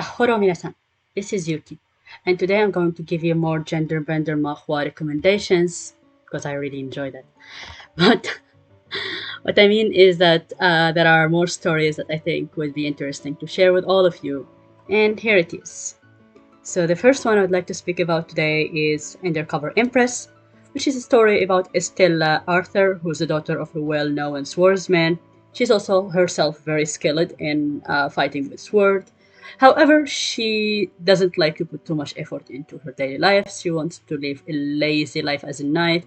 Yahoro minasan, this is Yuki, and today I'm going to give you more gender bender manhwa recommendations because I really enjoy that. But what I mean is that there are more stories that I think would be interesting to share with all of you, and here it is. So the first one I'd like to speak about today is Undercover Empress, which is a story about Estella Arthur, who's the daughter of a well-known swordsman. She's also herself very skilled in fighting with sword. However, she doesn't like to put too much effort into her daily life. She wants to live a lazy life as a knight,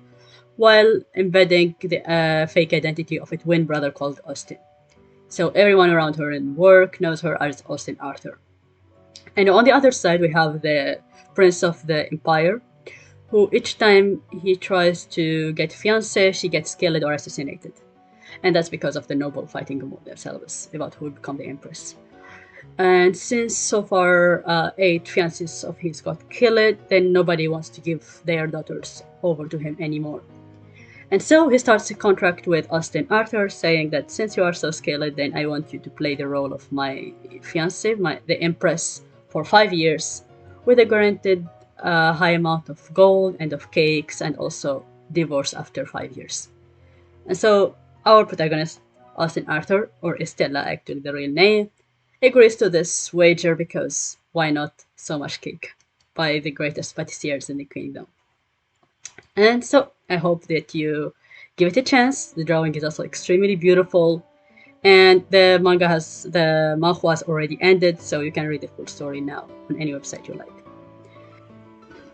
while embedding the fake identity of a twin brother called Austin. So everyone around her in work knows her as Austin Arthur. And on the other side, we have the Prince of the Empire, who each time he tries to get fiancé, she gets killed or assassinated. And that's because of the noble fighting among themselves about who will become the Empress. And since so far 8 fiancés of his got killed, then nobody wants to give their daughters over to him anymore. And so he starts a contract with Austin Arthur saying that since you are so skilled, then I want you to play the role of my fiancée, the Empress, for 5 years with a guaranteed high amount of gold and of cakes and also divorce after 5 years. And so our protagonist, Austin Arthur, or Estella actually the real name, agrees to this wager because why not so much cake by the greatest patissiers in the kingdom. And so I hope that you give it a chance. The drawing is also extremely beautiful. And the manhwa has already ended, so you can read the full story now on any website you like.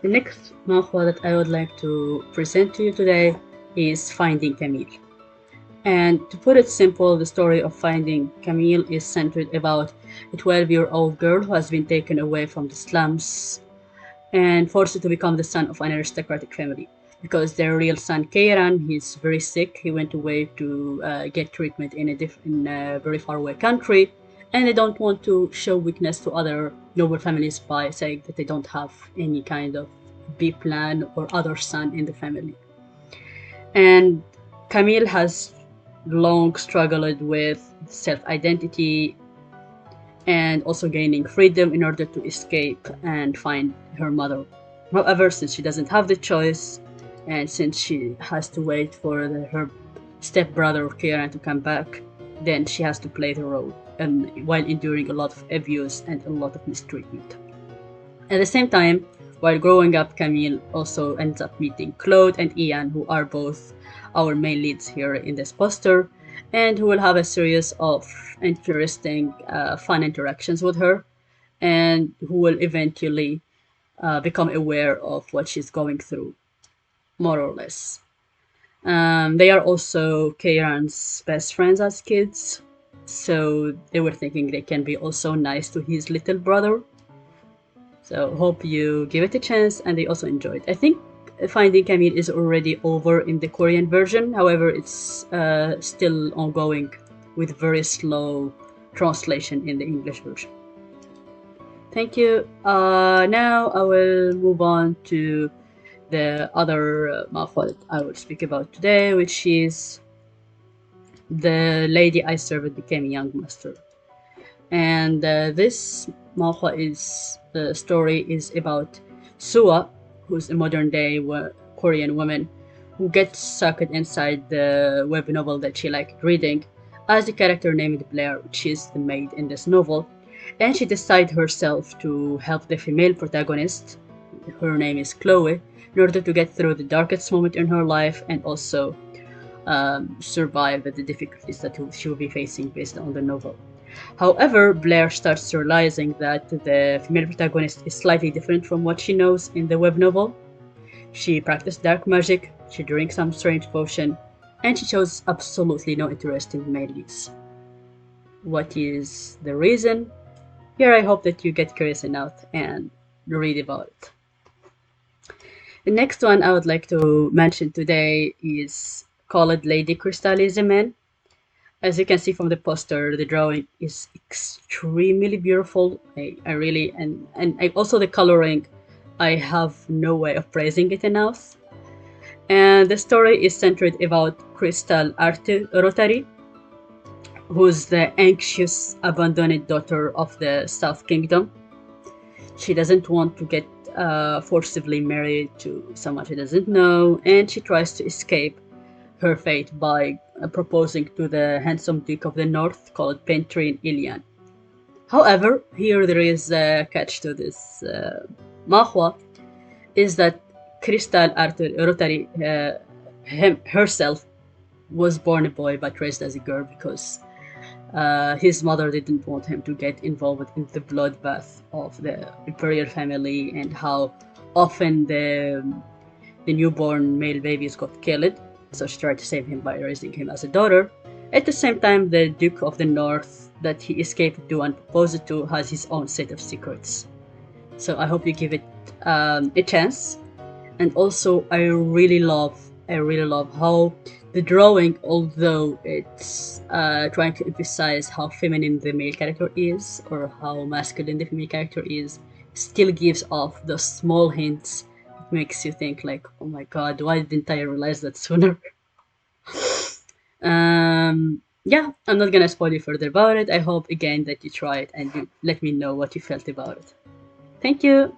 The next manhwa that I would like to present to you today is Finding Camille. And to put it simple, the story of Finding Camille is centered about a 12-year-old girl who has been taken away from the slums and forced to become the son of an aristocratic family. Because their real son, Keiran, he's very sick. He went away to get treatment in a very far away country, and they don't want to show weakness to other noble families by saying that they don't have any kind of B plan or other son in the family. And Camille has long struggled with self-identity and also gaining freedom in order to escape and find her mother. However, since she doesn't have the choice, and since she has to wait for her stepbrother Kieran to come back, then she has to play the role, while enduring a lot of abuse and a lot of mistreatment. At the same time, while growing up, Camille also ends up meeting Claude and Ian, who are both our main leads here in this poster, and who will have a series of interesting, fun interactions with her, and who will eventually become aware of what she's going through, more or less. They are also Keiran's best friends as kids, so they were thinking they can be also nice to his little brother. So hope you give it a chance and they also enjoy it. I think Finding Camille is already over in the Korean version, however it's still ongoing with very slow translation in the English version. Thank you. Now I will move on to the other manhwa that I will speak about today, which is The Lady I Served Became a Young Master. And this manhwa the story is about Suwa, who's a modern day Korean woman who gets sucked inside the web novel that she liked reading as the character named Blair, which is the maid in this novel. And she decides herself to help the female protagonist, her name is Chloe, in order to get through the darkest moment in her life and also survive the difficulties that she will be facing based on the novel. However, Blair starts realizing that the female protagonist is slightly different from what she knows in the web novel. She practiced dark magic, she drinks some strange potion, and she shows absolutely no interest in male leads. What is the reason? Here I hope that you get curious enough and read about it. The next one I would like to mention today is called Lady Crystallizeman. As you can see from the poster, the drawing is extremely beautiful. I really, and also the coloring, I have no way of praising it enough. And the story is centered about Crystal Rotary, who's the anxious, abandoned daughter of the South Kingdom. She doesn't want to get forcibly married to someone she doesn't know, and she tries to escape her fate by proposing to the handsome Duke of the North called Pentrin Ilian. However, here there is a catch to this Mahua, is that Crystal Arthur Rotary herself was born a boy but raised as a girl because his mother didn't want him to get involved in the bloodbath of the imperial family and how often the newborn male babies got killed. So she tried to save him by raising him as a daughter. At the same time, the Duke of the North that he escaped to and proposed to has his own set of secrets. So I hope you give it a chance. And also, I really love how the drawing, although it's trying to emphasize how feminine the male character is or how masculine the female character is, still gives off those small hints. It makes you think like, oh my god, why didn't I realize that sooner? Yeah, I'm not gonna spoil you further about it. I hope again that you try it and you let me know what you felt about it. Thank you.